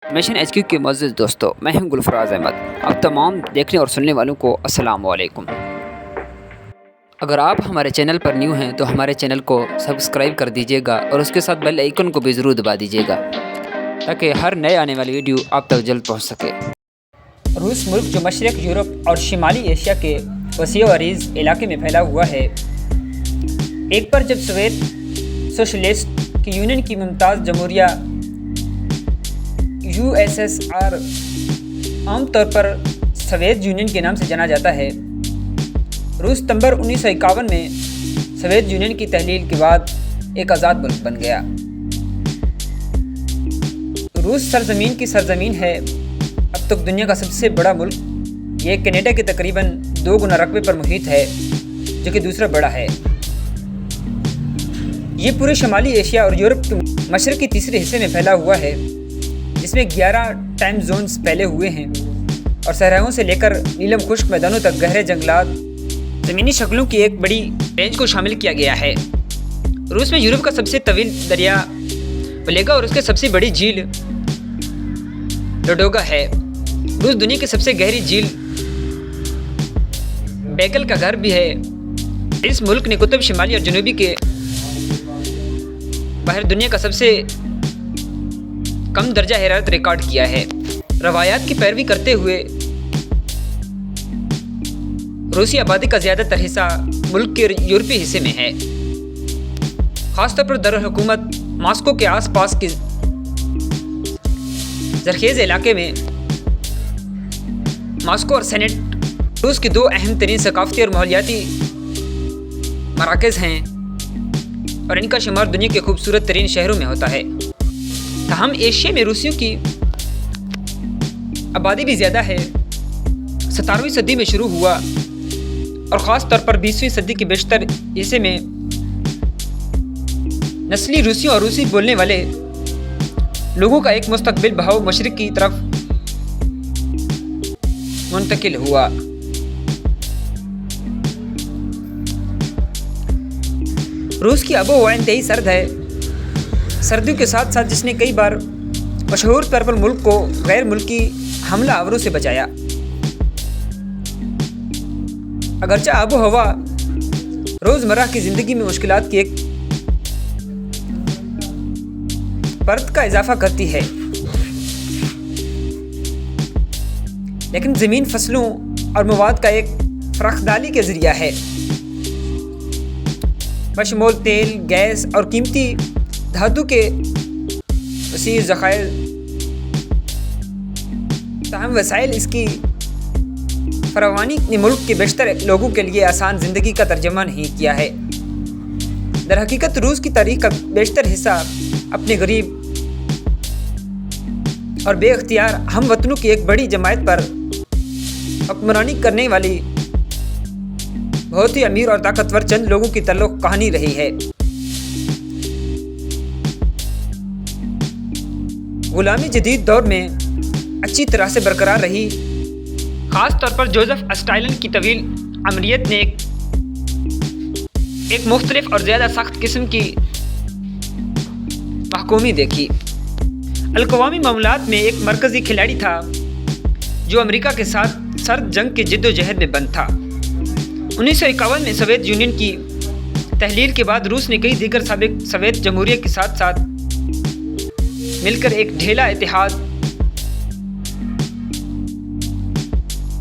Mission HQ के मुअज़्ज़िज़ दोस्तों, मैं हूं गुलफराज अहमद। अब तमाम देखने और सुनने वालों को अस्सलाम वालेकुम। अगर आप हमारे चैनल पर न्यू हैं तो हमारे चैनल को सब्सक्राइब कर दीजिएगा और उसके साथ बेल आइकन को भी ज़रूर दबा दीजिएगा ताकि हर नए आने वाली वीडियो आप तक जल्द पहुंच सके। रूस मुल्क जो मशरक़ यूरोप और शिमाली एशिया के वसीअ व अरीज़ इलाके में फैला हुआ है, एक बार जब सोवियत सोशलिस्ट की यूनियन की मुमताज़ जमहूरिया USSR आमतौर पर सोवियत यूनियन के नाम से जाना जाता है, रूस सितंबर 1951 में सोवियत यूनियन की तहलील के बाद एक आज़ाद मुल्क बन गया। रूस सरजमीन की सरजमीन है, अब तक दुनिया का सबसे बड़ा मुल्क। ये कनाडा के तकरीबन 2 गुना रकबे पर मुहित है, जो कि दूसरा बड़ा है। ये पूरे शुमाली एशिया और यूरोप के मशरक़ी तीसरे हिस्से में फैला हुआ है, जिसमें 11 टाइम जोन्स फैले हुए हैं और सहराओं से लेकर नीलम खुश्क मैदानों तक गहरे जंगलात, ज़मीनी शक्लों की एक बड़ी रेंज को शामिल किया गया है। रूस में यूरोप का सबसे तवील दरिया वोल्गा और उसके सबसे बड़ी झील लोडोगा है। रूस दुनिया की सबसे गहरी झील बैकल का घर भी है। इस मुल्क ने कुतुब शिमाली और जनूबी के बाहर दुनिया का सबसे कम दर्जा हरारत रिकॉर्ड किया है। रवायात की पैरवी करते हुए रूसी आबादी का ज़्यादातर हिस्सा मुल्क के यूरोपीय हिस्से में है। ख़ासतौर पर दारुल हुकूमत मॉस्को के आसपास के ज़रखेज़ इलाके में मॉस्को और सेनेट रूस के 2 अहम तरीन सकाफ़ती और माहौलियाती मराकज़ हैं और इनका शुमार दुनिया के खूबसूरत तरीन शहरों में होता है। ताहम एशिया में रूसियों की आबादी भी ज़्यादा है। 17वीं सदी में शुरू हुआ और ख़ास तौर पर 20वीं सदी के बेशतर हिस्से में नस्ली रूसियों और रूसी बोलने वाले लोगों का एक मुस्तकबिल बहाव मशरिक़ की तरफ मुंतकिल हुआ। रूस की आबो-हवा इंतहाई सर्द है। सर्दियों के साथ साथ जिसने कई बार मशहूर तौर पर मुल्क को गैर मुल्की हमला आवरों से बचाया। अगरचे आबो हवा रोज़मर्रा की ज़िंदगी में मुश्किलात की एक परत का इजाफा करती है, लेकिन ज़मीन फसलों और मवाद का एक फ़राखदाली के ज़रिया है, बशमूल तेल, गैस और कीमती धातु के वसीअ ज़खायर। ताहम वसाइल इसकी फरावानी ने मुल्क के बेशतर लोगों के लिए आसान ज़िंदगी का तर्जमा नहीं किया है। दरहकीकत रूस की तारीख का बेशतर हिस्सा अपने गरीब और बेअख्तियार हम वतनों की एक बड़ी जमात पर हुक्मरानी करने वाली बहुत ही अमीर और ताकतवर चंद लोगों की तल्लुक़ कहानी रही है। गुलामी जदीद दौर में अच्छी तरह से बरकरार रही। ख़ास तौर पर जोसेफ स्टालिन की तवील अमरीत ने एक मुख्तलिफ और ज़्यादा सख्त किस्म की महकूमी देखी। अलकवामी मामलात में एक मरकज़ी खिलाड़ी था जो अमेरिका के साथ सर्द जंग की जिद्दोजहद में बंद था। 1951 में सोवियत यूनियन की तहलील के बाद रूस ने कई दीगर साबिक सोवियत जमहूरिया के साथ साथ मिलकर एक ढेला इत्तेहाद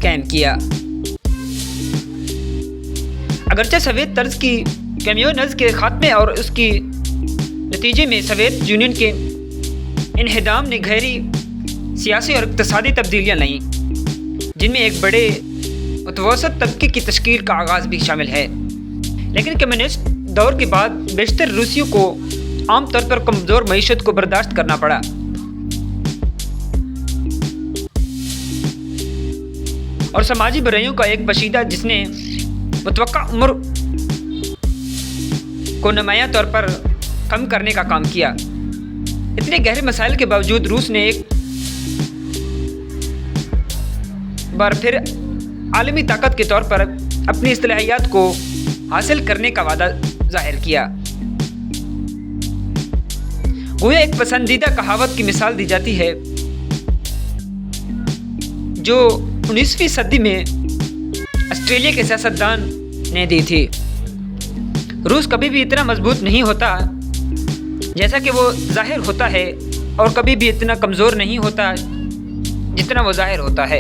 कायम किया। अगरचे सोवियत तर्ज की कम्युनिज़्म के खात्मे और उसकी नतीजे में सोवियत यूनियन के इन्हिदाम ने गहरी सियासी और इक़्तिसादी तब्दीलियाँ लाईं, जिनमें एक बड़े मुतवसत तबके की तश्कील का आगाज़ भी शामिल है। लेकिन कम्युनिस्ट दौर के बाद बेशतर रूसियों को आमतौर पर कमज़ोर मईशत को बर्दाश्त करना पड़ा। और समाजी बुराइयों का एक पशीदा जिसने मुतवक्का उम्र को नुमायां तौर पर कम करने का काम किया। इतने गहरे मसाइल के बावजूद रूस ने एक बार फिर आलमी ताकत के तौर पर अपनी इस्लाहियात को हासिल करने का वादा जाहिर किया। गोया एक पसंदीदा कहावत की मिसाल दी जाती है جو 19ویں صدی میں آسٹریلیا کے سیاستدان نے دی تھی۔ روس کبھی بھی اتنا مضبوط نہیں ہوتا جیسا کہ وہ ظاہر ہوتا ہے، اور کبھی بھی اتنا کمزور نہیں ہوتا جتنا وہ ظاہر ہوتا ہے۔